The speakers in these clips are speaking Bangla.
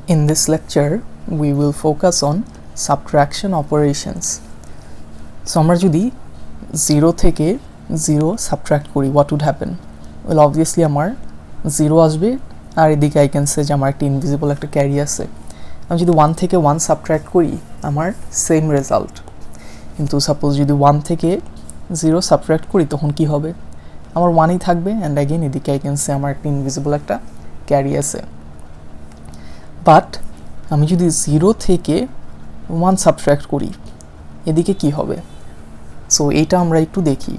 In this lecture, we will focus on subtraction operations. So আমরা যদি 0 থেকে 0 subtract করি, what would happen? Well, obviously আমার 0 আসবে আর এদিকে I can say যে আমার একটা ইনভিজিবল একটা ক্যারি আছে। আমি যদি 1 থেকে 1 subtract করি আমার সেম রেজাল্ট, কিন্তু সাপোজ যদি 1 থেকে 0 subtract করি তখন কি হবে? আমার 1ই থাকবে অ্যান্ড অ্যাগেন এদিকে I can say আমার একটা ইনভিজিবল একটা ক্যারি আছে। বাট আমি যদি 0 থেকে 1 সাবট্র্যাক্ট করি এদিকে কি হবে? সো এইটা আমরা একটু দেখি।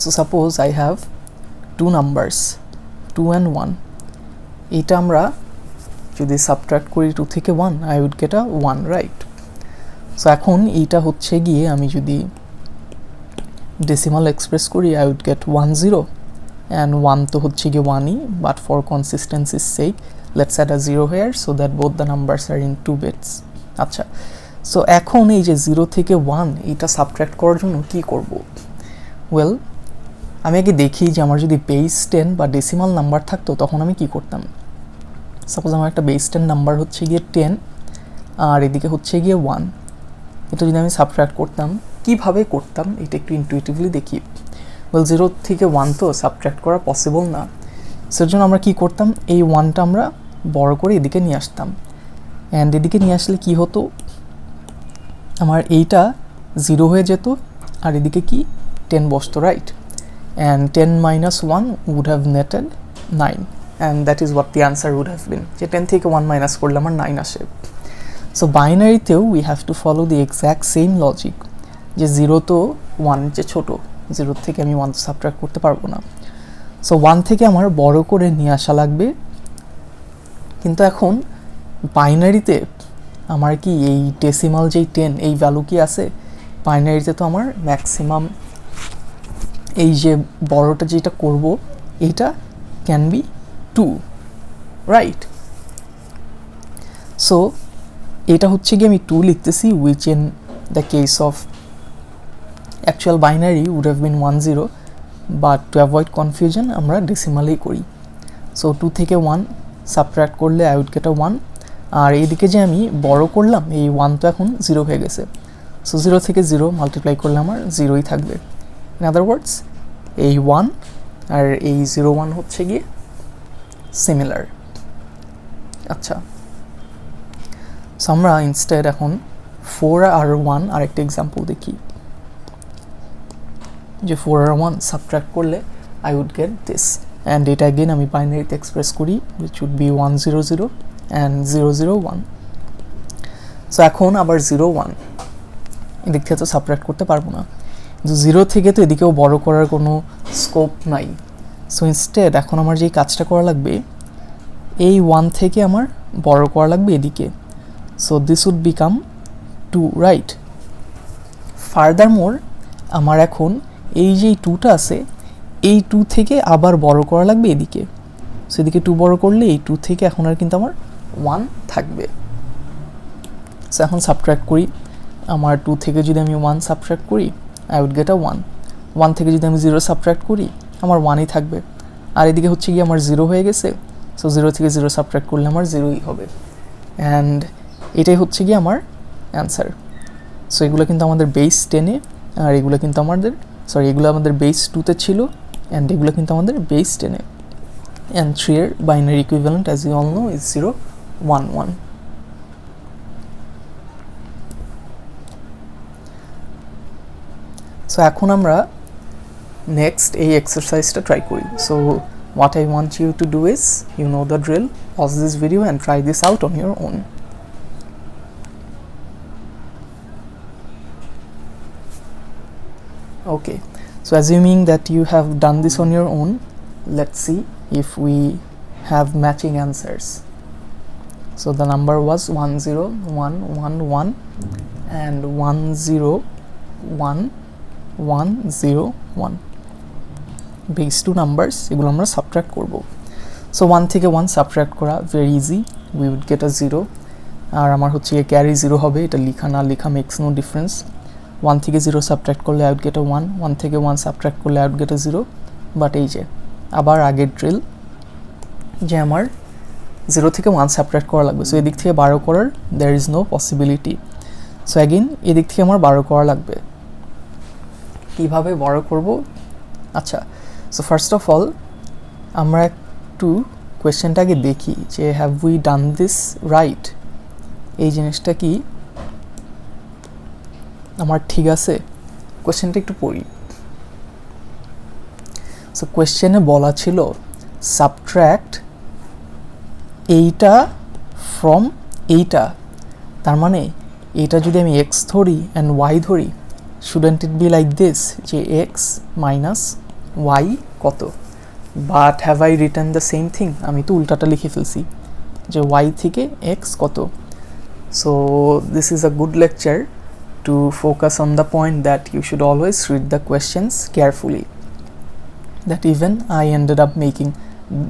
So suppose I have to numbers 2 and 1, এইটা আমরা যদি সাবট্র্যাক্ট করি 2 থেকে 1 I would get a 1, right? So এখন এইটা হচ্ছে গিয়ে আমি যদি ডেসিমাল এক্সপ্রেস করি আই উড গেট 1 0 and 1 তো হচ্ছে গিয়ে 1ই, বাট ফর কনসিস্টেন্সির sake let's add a 0 here so that both the numbers are in 2 bits. আচ্ছা, সো এখন এই যে 0 থেকে 1 এটা সাবট্র্যাক্ট করার জন্য কি করব? ওয়েল, আমি আগে দেখি যে আমার যদি বেস 10 বা ডেসিমাল নাম্বার থাকতো তখন আমি কি করতাম। সাপোজ আমার একটা বেস 10 নাম্বার হচ্ছে গিয়ে 10 আর এদিকে হচ্ছে গিয়ে 1, এটা যদি আমি সাবট্র্যাক্ট করতাম কিভাবে করতাম এটা একটু ইনটুইটিভলি দেখি। ওয়েল, 0 থেকে 1 তো সাবট্র্যাক্ট করা পসিবল না, সেটার জন্য আমরা কি করতাম, এই 1টা আমরা বড় করে এদিকে নিয়ে আসতাম অ্যান্ড এদিকে নিয়ে আসলে কি হতো, আমার এইটা 0 হয়ে যেত আর এদিকে কি 10 বসতো, right? And 10 minus 1 would have netted 9 and that is what the answer would have been, যে 10 থেকে 1 মাইনাস করলে আমার 9 আসে। সো বাইনারিতেও we have to follow the exact same logic, যে 0 তো 1 যে ছোট, 0 থেকে আমি 1 সাবট্র্যাক্ট করতে পারবো না। সো 1 থেকে আমার বড় করে নিয়ে আসা লাগবে, কিন্তু এখন বাইনারিতে আমার কি এই ডেসিমাল যেই 10 এই ভ্যালু কি আছে? বাইনারিতে তো আমার ম্যাক্সিমাম এই যে বড়টা যেটা করব এইটা ক্যান বি 2, রাইট? সো এটা হচ্ছে কি আমি 2 লিখতেছি, which in the case of actual binary would have been 1 0, but to avoid confusion আমরা ডেসিমালেই করি। সো 2 থেকে 1 সাবট্র্যাক্ট করলে আই উড গেট আ 1, আর এইদিকে যে আমি বড় করলাম এই 1 তো এখন 0 হয়ে গেছে, সো 0 থেকে 0 মাল্টিপ্লাই করলে আমার 0ই থাকবে। ইন আদার ওয়ার্ডস এই 1 আর এই 0 1 হচ্ছে গিয়ে সিমিলার। আচ্ছা, সো আমরা ইনস্টেড এখন 4 আর 1 আরেকটা এক্সাম্পল দেখি, যে 4 আর 1 সাবট্র্যাক্ট করলে I would get this, and এটা অ্যাগেন আমি বাইনারিতে এক্সপ্রেস করি, which would be 1 0 0 and 0 0 1. So এখন আবার 0 1 এদিক থেকে তো সাবট্র্যাক্ট করতে পারবো না, কিন্তু 0 থেকে তো এদিকেও বড় করার কোনো স্কোপ নাই। সো ইনস্টেড এখন আমার যেই কাজটা করা লাগবে এই 1 থেকে আমার বড় করা লাগবে এদিকে, so this would become 2, right? Further more আমার এখন এই যে 2টা আছে এই 2 থেকে আবার বড় করা লাগবে এদিকে, সো এদিকে 2 বড় করলে এই 2 থেকে এখন আর কিন্তু আমার 1 থাকবে। সো এখন সাবট্র্যাক্ট করি, আমার 2 থেকে যদি আমি 1 সাবট্র্যাক্ট করি আই উড গেট আ 1, 1 থেকে যদি আমি 0 সাবট্র্যাক্ট করি আমার 1ই থাকবে, আর এদিকে হচ্ছে গিয়ে আমার 0 হয়ে গেছে, সো 0 থেকে 0 সাবট্র্যাক্ট করলে আমার 0ই হবে, অ্যান্ড এটাই হচ্ছে গিয়ে আমার অ্যান্সার। সো এগুলো কিন্তু আমাদের বেস 10-এ, আর এগুলো কিন্তু এগুলো আমাদের বেস 2-তে ছিল, অ্যান্ড এগুলো কিন্তু আমাদের বেস 10-এ, অ্যান্ড 3 এর binary equivalent as you all know is 0 1 1. So এখন আমরা নেক্সট এই এক্সারসাইজটা ট্রাই করি। So what I want you to do is, you know the drill, pause this video and try this out on your own. Okay, so assuming that you have done this on your own, let's see if we have matching answers. So the number was 1 0 1 1 1 and 1 0 1 1 0 1, base 2 numbers, এগুলো আমরা সাবট্র্যাক্ট করব। সো 1 থেকে 1 সাবট্র্যাক্ট করা very easy, we would get a 0, আর আমার হচ্ছে ক্যারি 0 হবে, এটা লেখা না লেখা মেক্স নো ডিফারেন্স। 1 থেকে 0 সাবট্র্যাক্ট করলে আই উড গেট আ 1, 1 থেকে 1 সাবট্র্যাক্ট করলে I would get a 0, but এই যে আবার আগের ড্রিল, যে আমার 0 থেকে 1 সাবট্রাক্ট করা লাগবে। সো এদিক থেকে 12 করার there is no possibility. So again এদিক থেকে আমার 12 করা লাগবে। কীভাবে 12 করব? আচ্ছা, সো ফার্স্ট অফ অল আমরা একটু কোয়েশ্চেনটাকে দেখি যে have we done this right, এই জিনিসটা কি আমার ঠিক আছে? কোয়েশ্চেনটা একটু পড়ি। সো কোয়েশ্চেনে বলা ছিল সাবট্র্যাক্ট এইটা ফ্রম এইটা, তার মানে এইটা যদি আমি এক্স ধরি অ্যান্ড ওয়াই ধরি, shouldn't it be like this যে এক্স মাইনাস ওয়াই কত? But have I return the same thing? আমি তো উল্টাটা লিখে ফেলছি যে ওয়াই থেকে এক্স কত। So this is a good lecture to focus on the point that you should always read the questions carefully, that even I ended up making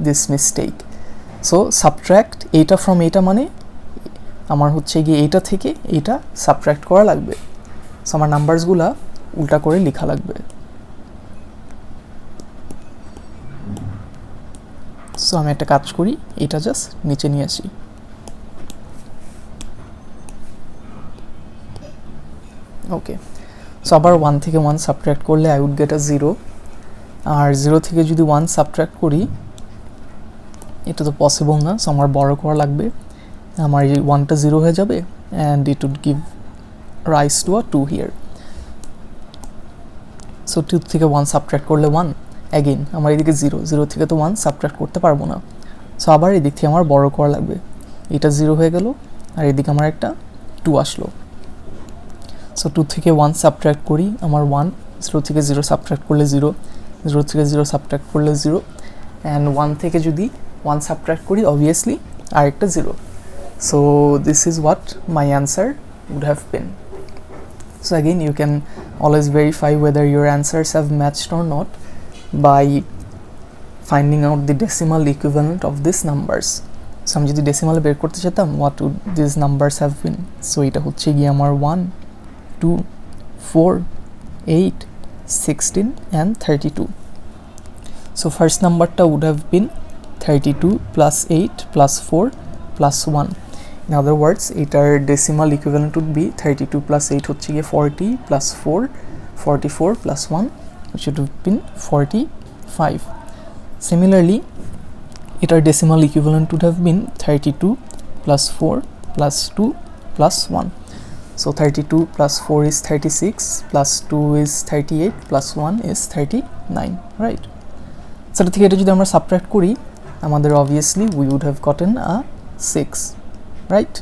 this mistake. So subtract এটা from এটা মানে আমার হচ্ছে গিয়ে এইটা থেকে এইটা সাবট্রাক্ট করা লাগবে। সো আমার নাম্বারসগুলা উল্টা করে লেখা লাগবে। সো আমি একটা কাজ করি, এটা জাস্ট নিচে নিয়ে আসি। ওকে, সো আবার 1 থেকে 1 সাবট্রাক্ট করলে আই উড গেট আ 0, আর 0 থেকে যদি 1 সাবট্রাক্ট করি এটা তো পসিবল না। সো আমার বড় করা লাগবে, আমার এই 1টা 0 হয়ে যাবে and it would give rise to a 2 here. So 2 থেকে 1 সাবট্রাক্ট করলে 1, অ্যাগেন আমার এদিকে 0, 0 থেকে তো 1 সাবট্রাক্ট করতে পারবো না। সো আবার এদিক থেকে আমার বড় করা লাগবে, এটা 0 হয়ে গেল আর এদিকে আমার একটা 2 আসলো। সো 2 থেকে 1 সাবট্রাক্ট করি, আমার 1, 0 থেকে 0 সাবট্রাক্ট করলে 0, 0 থেকে 0 সাবট্রাক্ট করলে 0, অ্যান্ড 1 থেকে যদি 1 সাবট্রাক্ট করি অবভিয়াসলি আরেকটা 0। So this is what my answer would have been. So again you can always verify whether your answers have matched or not by finding out the decimal equivalent of this numbers. So আমি যদি ডেসিমালে বের করতে চাইতাম what would this numbers have been, so এটা হচ্ছে গিয়ে আমার 1, 2, 4, 8, 16 and 32. So first number ta would have been 32 plus 8 plus 4 plus 1. In other words, etar decimal equivalent would be 32 plus 8 হচ্ছে গিয়ে 40 plus 4, 44 plus 1, which would have been 45. Similarly, etar decimal equivalent would have been 32 plus 4 plus 2 plus 1. So 32 plus 4 is 36, plus 2 is 38, plus 1 is 39, right? So এটা থেকে এটা যদি আমরা সাবট্রাক্ট করি আমাদের obviously we would have gotten a 6, right?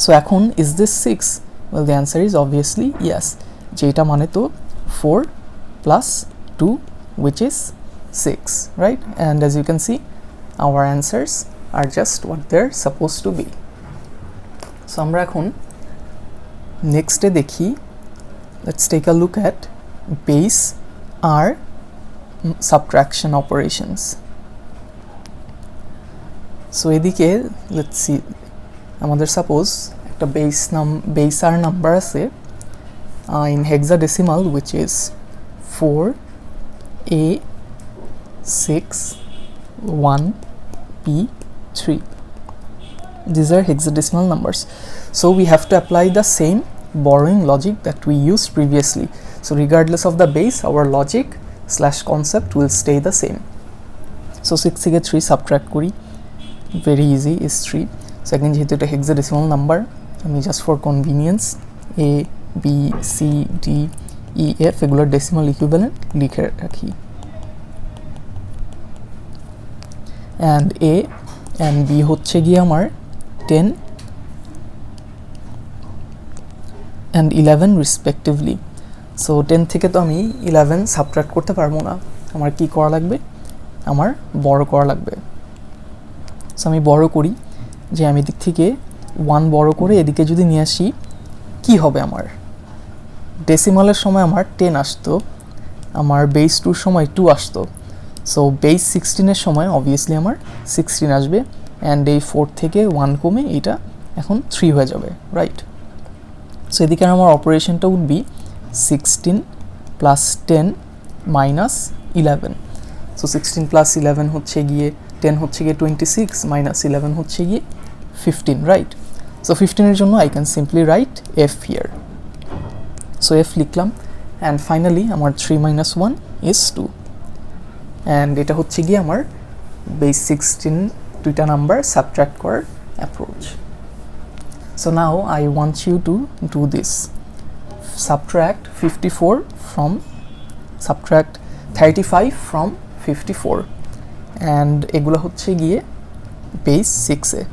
So এখন is this 6? Well, the answer is obviously yes. যেটা মানে তো 4 plus 2 which is 6, right? And as you can see our answers are just what they're supposed to be. So আমরা এখন নেক্সটে দেখি, let's take a look at base R subtraction operations. So এদিকে লেটস সি, আমাদের সাপোজ একটা বেস আর নাম্বার আছে in hexadecimal which is 4A6-1P3. These are hexadecimal numbers. So we have to apply the same borrowing logic that we used previously. So regardless of the base, our logic / concept will stay the same. So 6 থেকে 3 subtract করি, very easy is 3. So again যেহেতু এটা hexadecimal number, আমি just for convenience A, B, C, D, E, F এগুলোর decimal equivalent লিখে রাখি, and A and B হচ্ছে গিয়ে আমার 10 and 11 respectively. So 10 থেকে তো আমি 11 সাবট্রাক্ট করতে পারবো না, আমার কি করা লাগবে, আমার বড় করা লাগবে। সো আমি বড় করি, যে আমি দিক থেকে 1 বড় করে এদিকে যদি নিয়ে আসি কি হবে, আমার ডেসিমালের সময় আমার 10 আসতো, আমার বেস 2 সময় 2 আসতো। সো বেস 16 সময় অবভিয়াসলি আমার 16 আসবে, অ্যান্ড এই 4 থেকে 1 কমে এটা এখন 3 হয়ে যাবে, রাইট? সো এদিকে আমার অপারেশনটা would be 16 plus 10 minus 11. So 16 plus 11 হচ্ছে গিয়ে 10 হচ্ছে গিয়ে 26 মাইনাস 11 হচ্ছে গিয়ে 15, রাইট? সো 15 এর জন্য I can simply right f here. So f লিখলাম, অ্যান্ড ফাইনালি আমার 3 মাইনাস 1 ইজ 2, অ্যান্ড এটা হচ্ছে গিয়ে আমার বেস 16 দুইটা নাম্বার সাবট্রাক্ট করার approach. So now I want you to do this. Subtract 35 from 54, and এগুলো হচ্ছে গিয়ে base 6 A.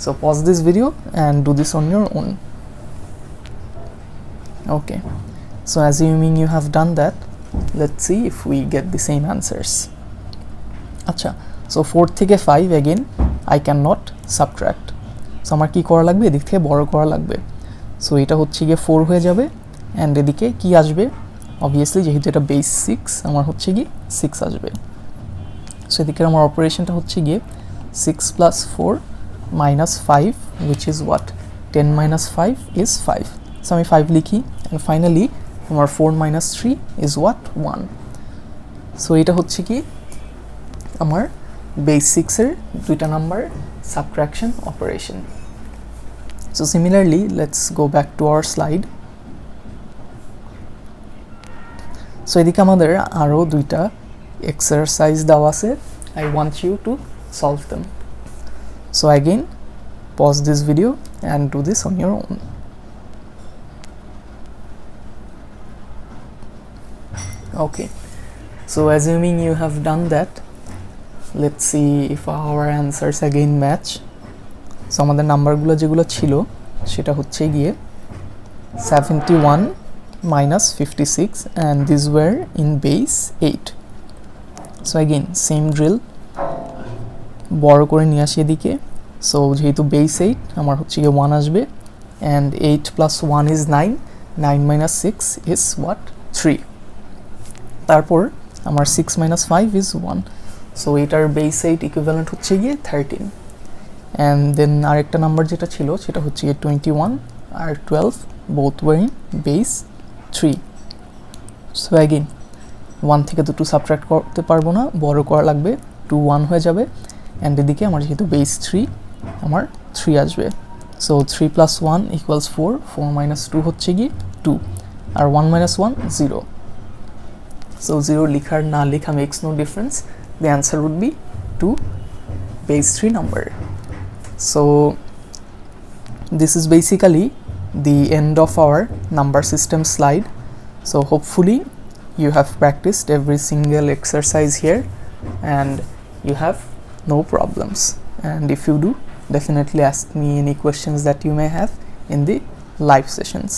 So pause this video and do this on your own. Okay, so assuming you have done that, let's see if we get the same answers. আচ্ছা, so 4 থেকে 5 again I cannot subtract, so আমার কী করা লাগবে, এদিক থেকে বড় করা লাগবে। সো এটা হচ্ছে গিয়ে 4 হয়ে যাবে, অ্যান্ড এদিকে কি আসবে, অবভিয়াসলি যেহেতু এটা বেস 6 আমার হচ্ছে গিয়ে 6 আসবে। সো এদিকে আমার অপারেশনটা হচ্ছে গিয়ে 6 plus 4 minus 5 which is what, 10 minus 5 is 5। So আমি 5 লিখি, অ্যান্ড ফাইনালি আমার 4 মাইনাস 3 ইজ হোয়াট, 1। সো এটা হচ্ছে কি আমার বেস 6 এর দুইটা number subtraction operation. So similarly, let's go back to our slide. So এদিকে আমাদের আরো দুইটা এক্সারসাইজ দেওয়া আছে, I want you to solve them. So again, pause this video and do this on your own. Okay, so assuming you have done that, let's see if our answers again match. So আমাদের নাম্বারগুলো যেগুলো ছিল সেটা হচ্ছে গিয়ে 71 minus 56, and these were in base 8. So again same drill, বড় করে নিয়ে আসি এদিকে। সো যেহেতু বেস 8 আমার হচ্ছে গিয়ে 1 আসবে, and 8 plus 1 is 9, 9 minus 6 is what, 3। তারপর আমার 6 minus 5 is 1, সো এটার বেস 8 ইকুইভ্যালেন্ট হচ্ছে গিয়ে 13, অ্যান্ড দেন আরেকটা নাম্বার যেটা ছিল সেটা হচ্ছে গিয়ে 21 আর 12, both war in base 3। So again 1 থেকে তো 2 সাবট্রাক্ট করতে পারবো না, বড় করা লাগবে, 2 1 হয়ে যাবে, অ্যান্ড এদিকে আমার যেহেতু বেস 3 আমার 3 আসবে। সো 3 প্লাস 1 ইকুয়ালস 4, 4 মাইনাস 2 হচ্ছে গিয়ে 2, আর 1 মাইনাস 1 0। সো 0 লিখার না লেখা makes no difference, the answer would be 2 base 3 number. So this is basically the end of our number system slide. So hopefully you have practiced every single exercise here and you have no problems, and if you do, definitely ask me any questions that you may have in the live sessions.